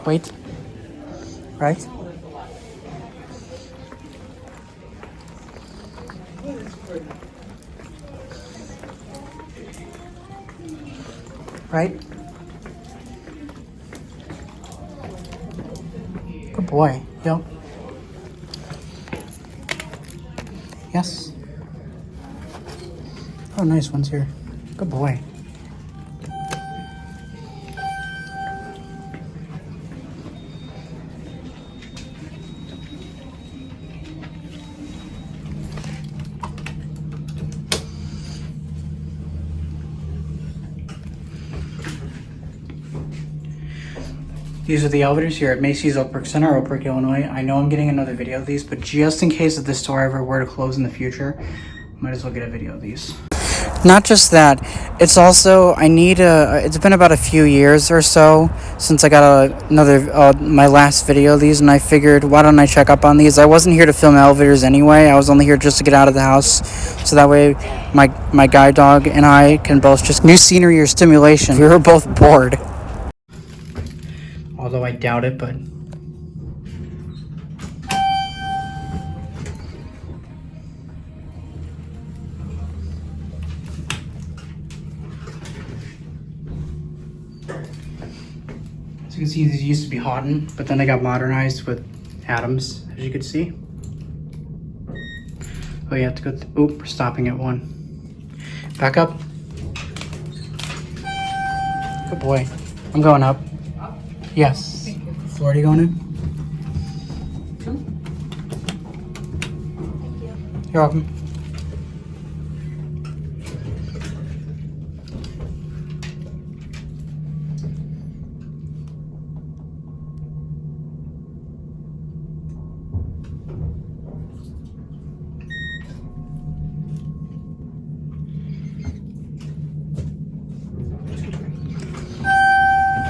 Wait. Right. Right. Good boy. Yep. Yes. Oh, nice ones here. Good boy. These are the elevators here at Macy's Oakbrook Center, Oakbrook, Illinois. I know I'm getting another video of these, but just in case if this store ever were to close in the future, might as well get a video of these. Not just that, it's also, I need it's been about a few years or so since I got my last video of these, and I figured, why don't I check up on these? I wasn't here to film elevators anyway. I was only here just to get out of the house, so that way my guide dog and I can both just new scenery or stimulation. We were both bored. Although I doubt it, but... As you can see, these used to be Haughton, but then they got modernized with Adams, as you can see. Oh, you have to go... Oop, we're stopping at 1. Back up. Good boy. I'm going up. Yes. Floor are you going in? 2. You're welcome.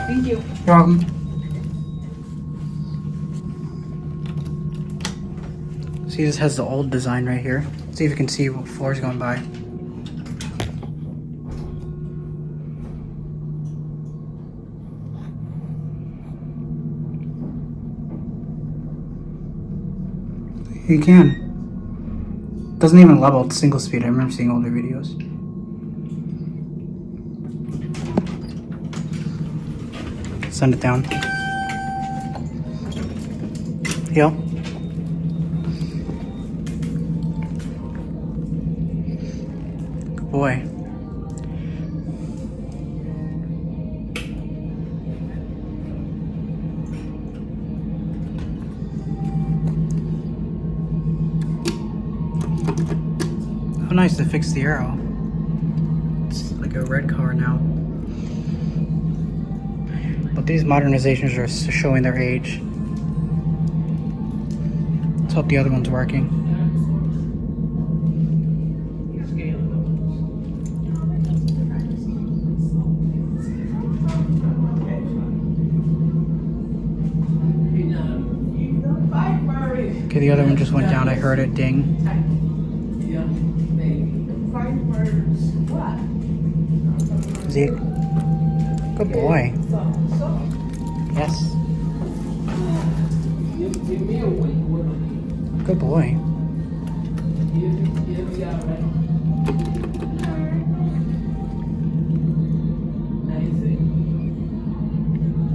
Thank you. You're welcome. See, this has the old design right here. See if you can see what floor's going by. You can. Doesn't even level, it's single speed. I remember seeing older videos. Send it down. Heel. Good boy. How nice to fix the arrow. It's like a red color now. But these modernizations are showing their age. Let's hope the other one's working. Okay, the other one just went down. I heard it ding. Zeke. Good boy. Yes. Good boy.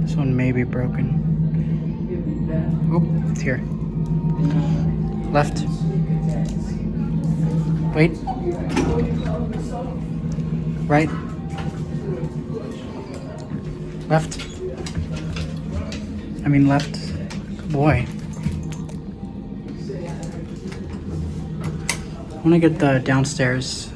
This one may be broken. Oh, it's here. Left. Wait. Right. Left. I mean left. Good boy. I want to get the downstairs.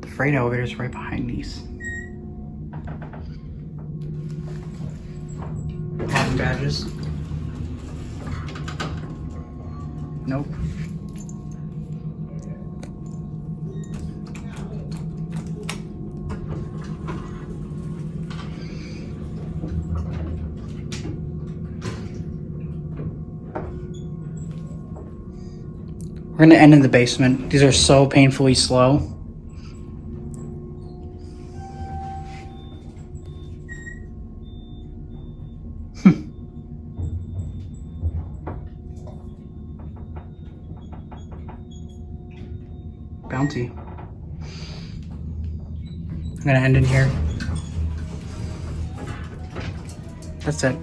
The freight elevator is right behind these. Haughton badges. Nope. We're gonna end in the basement. These are so painfully slow. Bounty. I'm gonna end in here. That's it.